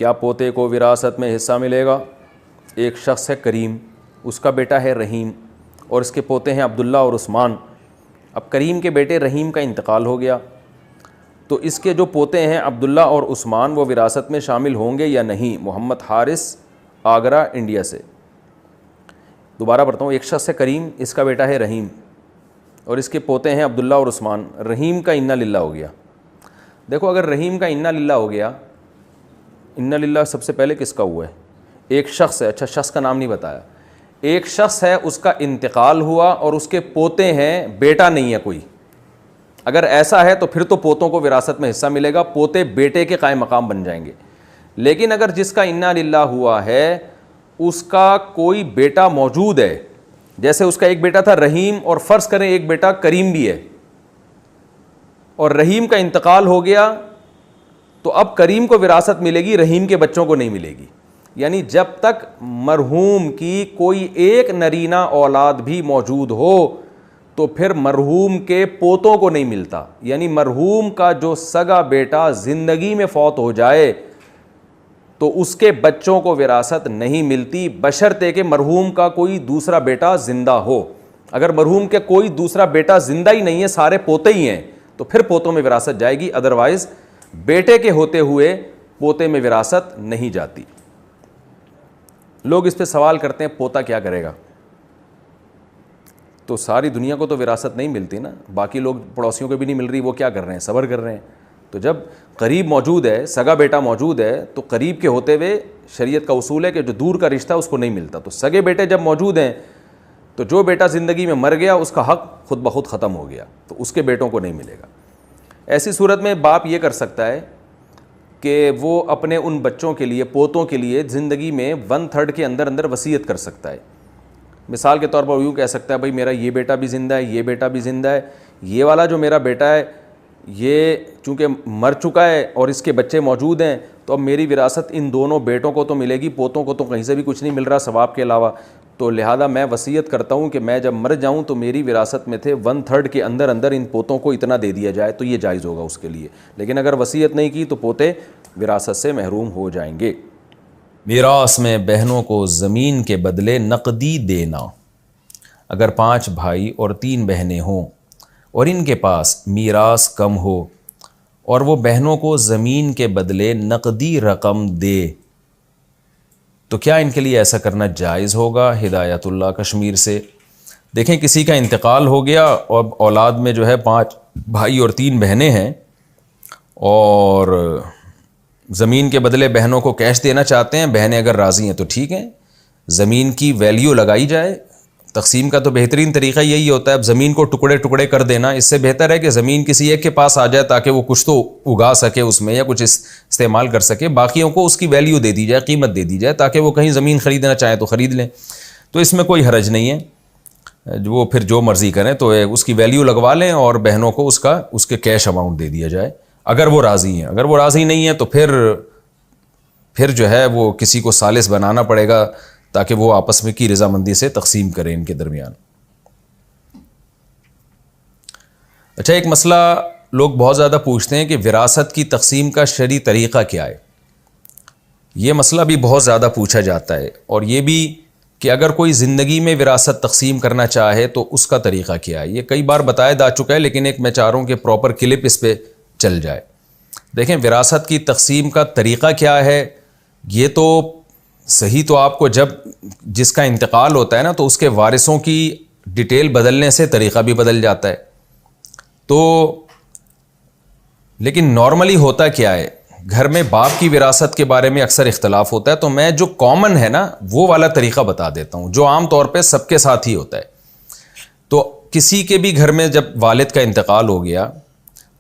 کیا پوتے کو وراثت میں حصہ ملے گا؟ ایک شخص ہے کریم، اس کا بیٹا ہے رحیم، اور اس کے پوتے ہیں عبداللہ اور عثمان۔ اب کریم کے بیٹے رحیم کا انتقال ہو گیا، تو اس کے جو پوتے ہیں عبداللہ اور عثمان وہ وراثت میں شامل ہوں گے یا نہیں؟ محمد حارث، آگرہ، انڈیا سے۔ دوبارہ پڑھتا ہوں، ایک شخص ہے کریم، اس کا بیٹا ہے رحیم، اور اس کے پوتے ہیں عبداللہ اور عثمان۔ رحیم کا انا للہ ہو گیا۔ دیکھو اگر رحیم کا انا للہ ہو گیا، انا للہ سب سے پہلے کس کا ہوا ہے؟ ایک شخص ہے، اچھا شخص کا نام نہیں بتایا، ایک شخص ہے اس کا انتقال ہوا اور اس کے پوتے ہیں، بیٹا نہیں ہے کوئی۔ اگر ایسا ہے تو پھر تو پوتوں کو وراثت میں حصہ ملے گا، پوتے بیٹے کے قائم مقام بن جائیں گے۔ لیکن اگر جس کا انا للہ ہوا ہے اس کا کوئی بیٹا موجود ہے، جیسے اس کا ایک بیٹا تھا رحیم اور فرض کریں ایک بیٹا کریم بھی ہے، اور رحیم کا انتقال ہو گیا، تو اب کریم کو وراثت ملے گی، رحیم کے بچوں کو نہیں ملے گی۔ یعنی جب تک مرحوم کی کوئی ایک نرینہ اولاد بھی موجود ہو تو پھر مرحوم کے پوتوں کو نہیں ملتا۔ یعنی مرحوم کا جو سگا بیٹا زندگی میں فوت ہو جائے تو اس کے بچوں کو وراثت نہیں ملتی، بشرطے کہ مرحوم کا کوئی دوسرا بیٹا زندہ ہو۔ اگر مرحوم کے کوئی دوسرا بیٹا زندہ ہی نہیں ہے، سارے پوتے ہی ہیں، تو پھر پوتوں میں وراثت جائے گی، ادروائز بیٹے کے ہوتے ہوئے پوتے میں وراثت نہیں جاتی۔ لوگ اس پہ سوال کرتے ہیں پوتا کیا کرے گا؟ تو ساری دنیا کو تو وراثت نہیں ملتی نا، باقی لوگ پڑوسیوں کو بھی نہیں مل رہی، وہ کیا کر رہے ہیں؟ صبر کر رہے ہیں۔ تو جب قریب موجود ہے، سگا بیٹا موجود ہے، تو قریب کے ہوتے ہوئے شریعت کا اصول ہے کہ جو دور کا رشتہ اس کو نہیں ملتا۔ تو سگے بیٹے جب موجود ہیں تو جو بیٹا زندگی میں مر گیا اس کا حق خود بخود ختم ہو گیا، تو اس کے بیٹوں کو نہیں ملے گا۔ ایسی صورت میں باپ یہ کر سکتا ہے کہ وہ اپنے ان بچوں کے لیے، پوتوں کے لیے زندگی میں 1/3 کے اندر اندر وصیت کر سکتا ہے۔ مثال کے طور پر یوں کہہ سکتا ہے بھائی میرا یہ بیٹا بھی زندہ ہے، یہ بیٹا بھی زندہ ہے، یہ والا جو میرا بیٹا ہے یہ چونکہ مر چکا ہے اور اس کے بچے موجود ہیں، تو اب میری وراثت ان دونوں بیٹوں کو تو ملے گی، پوتوں کو تو کہیں سے بھی کچھ نہیں مل رہا ثواب کے علاوہ، تو لہذا میں وصیت کرتا ہوں کہ میں جب مر جاؤں تو میری وراثت میں تھے 1/3 کے اندر اندر ان پوتوں کو اتنا دے دیا جائے، تو یہ جائز ہوگا اس کے لیے۔ لیکن اگر وصیت نہیں کی تو پوتے وراثت سے محروم ہو جائیں گے۔ میراث میں بہنوں کو زمین کے بدلے نقدی دینا۔ اگر 5 بھائی اور 3 بہنیں ہوں اور ان کے پاس میراث کم ہو اور وہ بہنوں کو زمین کے بدلے نقدی رقم دے تو کیا ان کے لیے ایسا کرنا جائز ہوگا؟ ہدایت اللہ کشمیر سے۔ دیکھیں کسی کا انتقال ہو گیا اور اولاد میں جو ہے 5 بھائی اور 3 بہنیں ہیں، اور زمین کے بدلے بہنوں کو کیش دینا چاہتے ہیں، بہنیں اگر راضی ہیں تو ٹھیک ہیں، زمین کی ویلیو لگائی جائے۔ تقسیم کا تو بہترین طریقہ یہی ہوتا ہے، اب زمین کو ٹکڑے ٹکڑے کر دینا، اس سے بہتر ہے کہ زمین کسی ایک کے پاس آ جائے تاکہ وہ کچھ تو اگا سکے اس میں یا کچھ استعمال کر سکے، باقیوں کو اس کی ویلیو دے دی جائے، قیمت دے دی جائے تاکہ وہ کہیں زمین خریدنا چاہیں تو خرید لیں۔ تو اس میں کوئی حرج نہیں ہے، وہ پھر جو مرضی کریں، تو اس کی ویلیو لگوا لیں اور بہنوں کو اس کے کیش اماؤنٹ دے دیا جائے اگر وہ راضی ہیں۔ اگر وہ راضی نہیں ہیں تو پھر جو ہے وہ کسی کو ثالث بنانا پڑے گا تاکہ وہ آپس میں کی رضامندی سے تقسیم کریں ان کے درمیان۔ اچھا، ایک مسئلہ لوگ بہت زیادہ پوچھتے ہیں کہ وراثت کی تقسیم کا شرعی طریقہ کیا ہے؟ یہ مسئلہ بھی بہت زیادہ پوچھا جاتا ہے، اور یہ بھی کہ اگر کوئی زندگی میں وراثت تقسیم کرنا چاہے تو اس کا طریقہ کیا ہے؟ یہ کئی بار بتایا جا چکا ہے، لیکن ایک میں چاہ رہا ہوں کہ پراپر کلپ اس پہ چل جائے۔ دیکھیں وراثت کی تقسیم کا طریقہ کیا ہے، یہ تو صحیح تو آپ کو جب جس کا انتقال ہوتا ہے نا تو اس کے وارثوں کی ڈیٹیل بدلنے سے طریقہ بھی بدل جاتا ہے۔ تو لیکن نارملی ہوتا کیا ہے، گھر میں باپ کی وراثت کے بارے میں اکثر اختلاف ہوتا ہے، تو میں جو کامن ہے نا وہ والا طریقہ بتا دیتا ہوں جو عام طور پہ سب کے ساتھ ہی ہوتا ہے۔ تو کسی کے بھی گھر میں جب والد کا انتقال ہو گیا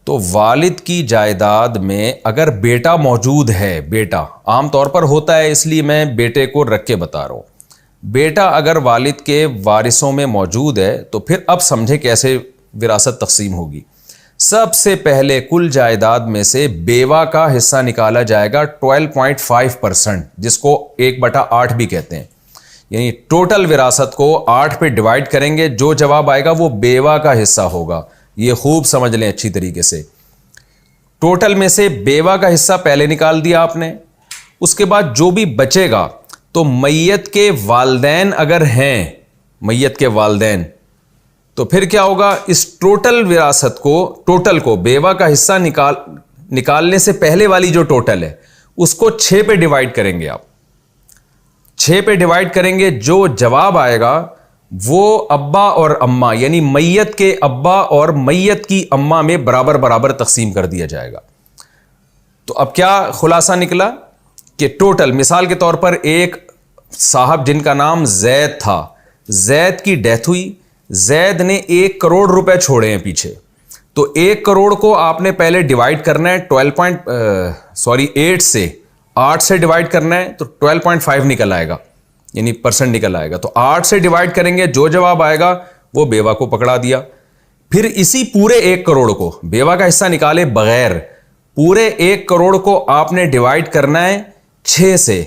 تو والد کی جائیداد میں اگر بیٹا موجود ہے، بیٹا عام طور پر ہوتا ہے اس لیے میں بیٹے کو رکھ کے بتا رہا ہوں، بیٹا اگر والد کے وارثوں میں موجود ہے تو پھر اب سمجھے کیسے وراثت تقسیم ہوگی۔ سب سے پہلے کل جائیداد میں سے بیوہ کا حصہ نکالا جائے گا 12.5%، جس کو 1/8 بھی کہتے ہیں، یعنی ٹوٹل وراثت کو 8 پہ ڈیوائڈ کریں گے، جو جواب آئے گا وہ بیوہ کا حصہ ہوگا۔ یہ خوب سمجھ لیں اچھی طریقے سے، ٹوٹل میں سے بیوہ کا حصہ پہلے نکال دیا آپ نے، اس کے بعد جو بھی بچے گا تو میت کے والدین اگر ہیں، میت کے والدین، تو پھر کیا ہوگا، اس ٹوٹل وراثت کو، ٹوٹل کو بیوہ کا حصہ نکالنے سے پہلے والی جو ٹوٹل ہے اس کو 6 پہ ڈیوائڈ کریں گے آپ، 6 پہ ڈیوائڈ کریں گے، جو جواب آئے گا وہ ابا اور اماں یعنی میت کے ابا اور میت کی اماں میں برابر برابر تقسیم کر دیا جائے گا۔ تو اب کیا خلاصہ نکلا کہ ٹوٹل مثال کے طور پر ایک صاحب جن کا نام زید تھا، زید کی ڈیتھ ہوئی، زید نے 1 کروڑ روپے چھوڑے ہیں پیچھے، تو 1 کروڑ کو آپ نے پہلے ڈیوائڈ کرنا ہے 8 سے، 8 سے ڈیوائڈ کرنا ہے تو 12.5 نکل آئے گا، یعنی پرسنٹ نکل آئے گا، تو 8 سے ڈیوائڈ کریں گے، جو جواب آئے گا وہ بیوہ کو پکڑا دیا۔ پھر اسی پورے 1 کروڑ کو بیوہ کا حصہ نکالے بغیر پورے 1 کروڑ کو آپ نے ڈیوائڈ کرنا ہے 6 سے،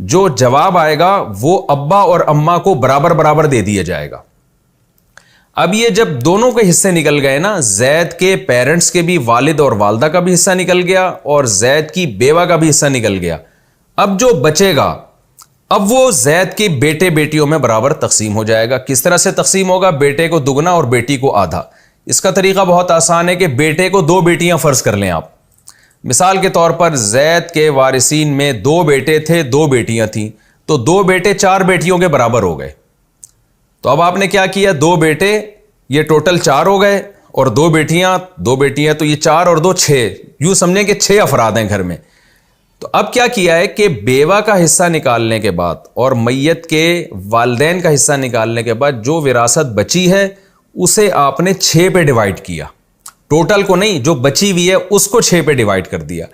جو جواب آئے گا وہ ابا اور اماں کو برابر برابر دے دیا جائے گا۔ اب یہ جب دونوں کے حصے نکل گئے نا، زید کے پیرنٹس کے بھی، والد اور والدہ کا بھی حصہ نکل گیا اور زید کی بیوہ کا بھی حصہ نکل گیا، اب جو بچے گا اب وہ زید کے بیٹے بیٹیوں میں برابر تقسیم ہو جائے گا۔ کس طرح سے تقسیم ہوگا؟ بیٹے کو دگنا اور بیٹی کو آدھا۔ اس کا طریقہ بہت آسان ہے کہ بیٹے کو 2 بیٹیاں فرض کر لیں آپ، مثال کے طور پر زید کے وارثین میں 2 بیٹے تھے، 2 بیٹیاں تھیں، تو 2 بیٹے 4 بیٹیوں کے برابر ہو گئے۔ تو اب آپ نے کیا کیا، 2 بیٹے یہ ٹوٹل 4 ہو گئے اور 2 بیٹیاں تو یہ 4 اور 2 6، یوں سمجھیں کہ 6 افراد ہیں گھر میں۔ تو اب کیا کیا ہے کہ بیوہ کا حصہ نکالنے کے بعد اور میت کے والدین کا حصہ نکالنے کے بعد جو وراثت بچی ہے اسے آپ نے 6 پہ ڈیوائڈ کیا، ٹوٹل کو نہیں، جو بچی ہوئی ہے اس کو 6 پہ ڈیوائڈ کر دیا۔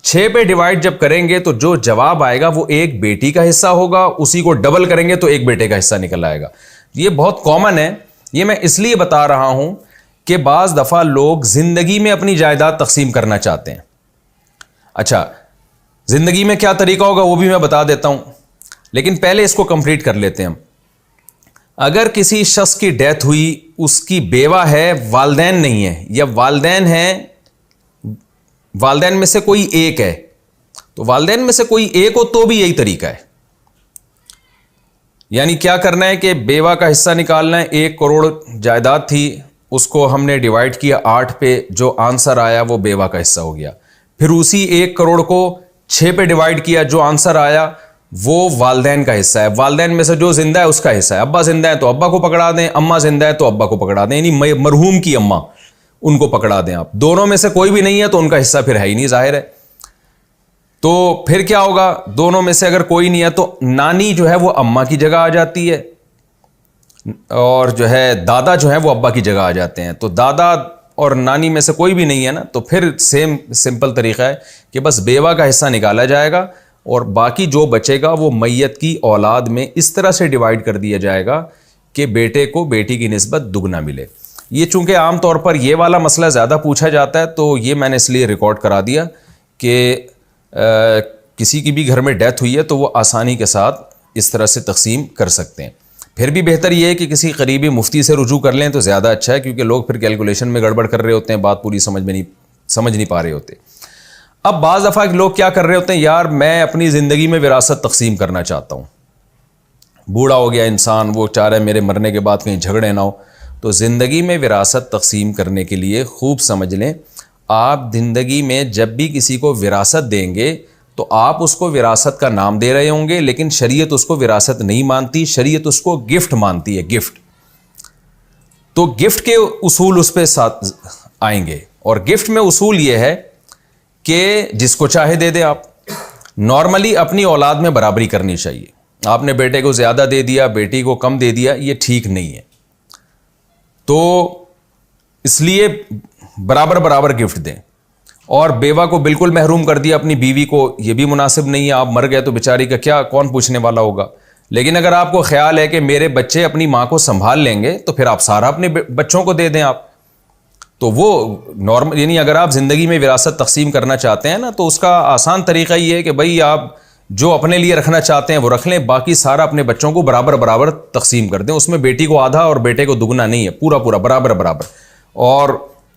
6 پہ ڈیوائڈ جب کریں گے تو جو جواب آئے گا وہ ایک بیٹی کا حصہ ہوگا، اسی کو ڈبل کریں گے تو ایک بیٹے کا حصہ نکل آئے گا۔ یہ بہت کامن ہے، یہ میں اس لیے بتا رہا ہوں کہ بعض دفعہ لوگ زندگی میں اپنی جائیداد تقسیم کرنا چاہتے ہیں۔ اچھا، زندگی میں کیا طریقہ ہوگا وہ بھی میں بتا دیتا ہوں، لیکن پہلے اس کو کمپلیٹ کر لیتے ہیں ہم۔ اگر کسی شخص کی ڈیتھ ہوئی، اس کی بیوہ ہے، والدین نہیں ہے، یا والدین ہیں، والدین میں سے کوئی ایک ہے، تو والدین میں سے کوئی ایک ہو تو بھی یہی طریقہ ہے، یعنی کیا کرنا ہے کہ بیوہ کا حصہ نکالنا ہے۔ 1 کروڑ جائیداد تھی، اس کو ہم نے ڈیوائڈ کیا 8 پہ، جو آنسر آیا وہ بیوہ کا حصہ ہو گیا۔ پھر اسی 1 کروڑ کو 6 پہ ڈیوائڈ کیا، جو آنسر آیا وہ والدین کا حصہ ہے، والدین میں سے جو زندہ ہے اس کا حصہ ہے، ابا زندہ ہے تو ابا کو پکڑا دیں، اماں زندہ ہے تو ابا کو پکڑا دیں، یعنی مرحوم کی اماں، ان کو پکڑا دیں آپ۔ دونوں میں سے کوئی بھی نہیں ہے تو ان کا حصہ پھر ہے ہی نہیں، ظاہر ہے۔ تو پھر کیا ہوگا، دونوں میں سے اگر کوئی نہیں ہے تو نانی جو ہے وہ اماں کی جگہ آ جاتی ہے، اور جو ہے دادا جو ہے وہ ابا کی جگہ آ جاتے ہیں۔ تو دادا اور نانی میں سے کوئی بھی نہیں ہے نا، تو پھر سمپل طریقہ ہے کہ بس بیوہ کا حصہ نکالا جائے گا اور باقی جو بچے گا وہ میت کی اولاد میں اس طرح سے ڈیوائڈ کر دیا جائے گا کہ بیٹے کو بیٹی کی نسبت دگنا ملے۔ یہ چونکہ عام طور پر یہ والا مسئلہ زیادہ پوچھا جاتا ہے تو یہ میں نے اس لیے ریکارڈ کرا دیا کہ کسی کی بھی گھر میں ڈیتھ ہوئی ہے تو وہ آسانی کے ساتھ اس طرح سے تقسیم کر سکتے ہیں۔ پھر بھی بہتر یہ ہے کہ کسی قریبی مفتی سے رجوع کر لیں تو زیادہ اچھا ہے، کیونکہ لوگ پھر کیلکولیشن میں گڑبڑ کر رہے ہوتے ہیں، بات پوری سمجھ نہیں پا رہے ہوتے۔ اب بعض دفعہ لوگ کیا کر رہے ہوتے ہیں، یار میں اپنی زندگی میں وراثت تقسیم کرنا چاہتا ہوں، بوڑھا ہو گیا انسان، وہ چاہ رہا ہے میرے مرنے کے بعد کہیں جھگڑے نہ ہو۔ تو زندگی میں وراثت تقسیم کرنے کے لیے خوب سمجھ لیں، آپ زندگی میں جب بھی کسی کو وراثت دیں گے تو آپ اس کو وراثت کا نام دے رہے ہوں گے، لیکن شریعت اس کو وراثت نہیں مانتی، شریعت اس کو گفٹ مانتی ہے، گفٹ۔ تو گفٹ کے اصول اس پہ ساتھ آئیں گے، اور گفٹ میں اصول یہ ہے کہ جس کو چاہے دے دیں آپ۔ نارملی اپنی اولاد میں برابری کرنی چاہیے، آپ نے بیٹے کو زیادہ دے دیا، بیٹی کو کم دے دیا، یہ ٹھیک نہیں ہے۔ تو اس لیے برابر برابر گفٹ دیں، اور بیوہ کو بالکل محروم کر دیا اپنی بیوی کو، یہ بھی مناسب نہیں ہے۔ آپ مر گئے تو بیچاری کا کیا، کون پوچھنے والا ہوگا؟ لیکن اگر آپ کو خیال ہے کہ میرے بچے اپنی ماں کو سنبھال لیں گے تو پھر آپ سارا اپنے بچوں کو دے دیں آپ، تو وہ نارمل، یعنی اگر آپ زندگی میں وراثت تقسیم کرنا چاہتے ہیں نا تو اس کا آسان طریقہ یہ ہے کہ بھائی آپ جو اپنے لیے رکھنا چاہتے ہیں وہ رکھ لیں، باقی سارا اپنے بچوں کو برابر برابر تقسیم کر دیں۔ اس میں بیٹی کو آدھا اور بیٹے کو دگنا نہیں ہے، پورا پورا برابر برابر۔ اور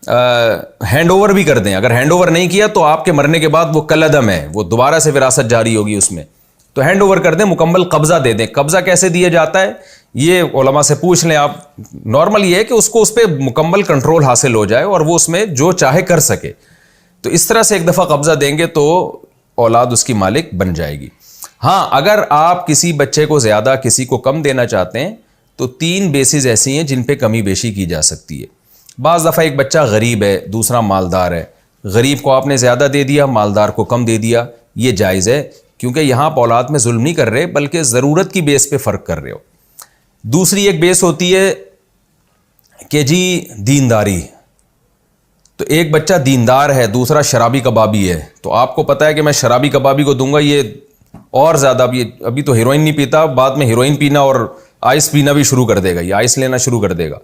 ہینڈ اوور بھی کر دیں. اگر ہینڈ اوور نہیں کیا تو آپ کے مرنے کے بعد وہ کالعدم ہے, وہ دوبارہ سے وراثت جاری ہوگی اس میں. تو ہینڈ اوور کر دیں, مکمل قبضہ دے دیں. قبضہ کیسے دیا جاتا ہے یہ علماء سے پوچھ لیں آپ. نارمل یہ ہے کہ اس کو اس پہ مکمل کنٹرول حاصل ہو جائے اور وہ اس میں جو چاہے کر سکے. تو اس طرح سے ایک دفعہ قبضہ دیں گے تو اولاد اس کی مالک بن جائے گی. ہاں اگر آپ کسی بچے کو زیادہ کسی کو کم دینا چاہتے ہیں تو 3 بیسز ایسی ہیں جن پہ کمی بیشی کی جا سکتی ہے. بعض دفعہ ایک بچہ غریب ہے, دوسرا مالدار ہے. غریب کو آپ نے زیادہ دے دیا, مالدار کو کم دے دیا, یہ جائز ہے, کیونکہ یہاں آپ اولاد میں ظلم نہیں کر رہے بلکہ ضرورت کی بیس پہ فرق کر رہے ہو. دوسری ایک بیس ہوتی ہے کہ جی دینداری. تو ایک بچہ دیندار ہے, دوسرا شرابی کبابی ہے. تو آپ کو پتا ہے کہ میں شرابی کبابی کو دوں گا, یہ اور زیادہ ابھی تو ہیروئن نہیں پیتا, بعد میں ہیروئن پینا اور آئس پینا بھی شروع کر دے گا, یہ آئس لینا شروع کر دے گا.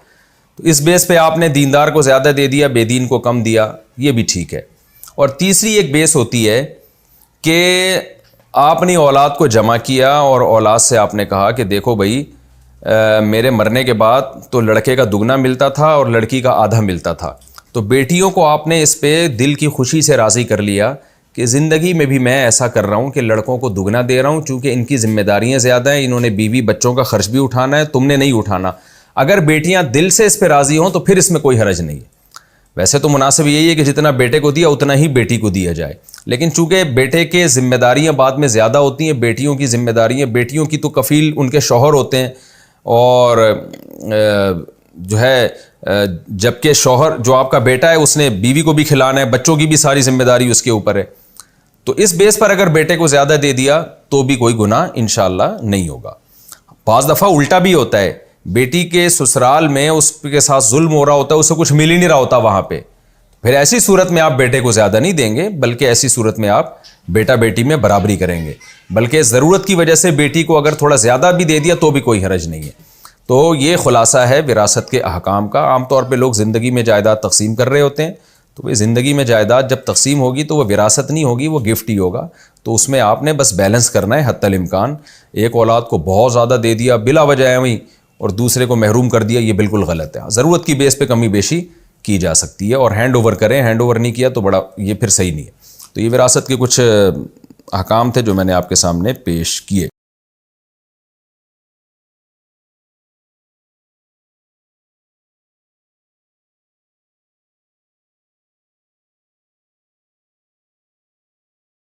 تو اس بیس پہ آپ نے دیندار کو زیادہ دے دیا, بے دین کو کم دیا, یہ بھی ٹھیک ہے. اور تیسری ایک بیس ہوتی ہے کہ آپ نے اولاد کو جمع کیا اور اولاد سے آپ نے کہا کہ دیکھو بھائی میرے مرنے کے بعد تو لڑکے کا دگنا ملتا تھا اور لڑکی کا آدھا ملتا تھا. تو بیٹیوں کو آپ نے اس پہ دل کی خوشی سے راضی کر لیا کہ زندگی میں بھی میں ایسا کر رہا ہوں کہ لڑکوں کو دگنا دے رہا ہوں, چونکہ ان کی ذمہ داریاں زیادہ ہیں, انہوں نے بیوی بچوں کا خرچ بھی اٹھانا ہے, تم نے نہیں اٹھانا. اگر بیٹیاں دل سے اس پہ راضی ہوں تو پھر اس میں کوئی حرج نہیں ہے. ویسے تو مناسب یہی ہے کہ جتنا بیٹے کو دیا اتنا ہی بیٹی کو دیا جائے, لیکن چونکہ بیٹے کے ذمہ داریاں بعد میں زیادہ ہوتی ہیں, بیٹیوں کی ذمہ داریاں, بیٹیوں کی تو کفیل ان کے شوہر ہوتے ہیں, اور جو ہے جبکہ شوہر جو آپ کا بیٹا ہے اس نے بیوی کو بھی کھلانا ہے, بچوں کی بھی ساری ذمہ داری اس کے اوپر ہے. تو اس بیس پر اگر بیٹے کو زیادہ دے دیا تو بھی کوئی گناہ انشاءاللہ نہیں ہوگا. بعض دفعہ الٹا بھی ہوتا ہے, بیٹی کے سسرال میں اس کے ساتھ ظلم ہو رہا ہوتا ہے, اسے کچھ مل ہی نہیں رہا ہوتا وہاں پہ, پھر ایسی صورت میں آپ بیٹے کو زیادہ نہیں دیں گے, بلکہ ایسی صورت میں آپ بیٹا بیٹی میں برابری کریں گے. بلکہ ضرورت کی وجہ سے بیٹی کو اگر تھوڑا زیادہ بھی دے دیا تو بھی کوئی حرج نہیں ہے. تو یہ خلاصہ ہے وراثت کے احکام کا. عام طور پہ لوگ زندگی میں جائیداد تقسیم کر رہے ہوتے ہیں, تو وہ زندگی میں جائیداد جب تقسیم ہوگی تو وہ وراثت نہیں ہوگی, وہ گفٹ ہی ہوگا. تو اس میں آپ نے بس بیلنس کرنا ہے حتی الامکان. ایک اولاد کو بہت زیادہ دے دیا بلا وجہ ایویں اور دوسرے کو محروم کر دیا, یہ بالکل غلط ہے. ضرورت کی بیس پہ کمی بیشی کی جا سکتی ہے, اور ہینڈ اوور کریں, ہینڈ اوور نہیں کیا تو بڑا یہ پھر صحیح نہیں ہے. تو یہ وراثت کے کچھ احکام تھے جو میں نے آپ کے سامنے پیش کیے.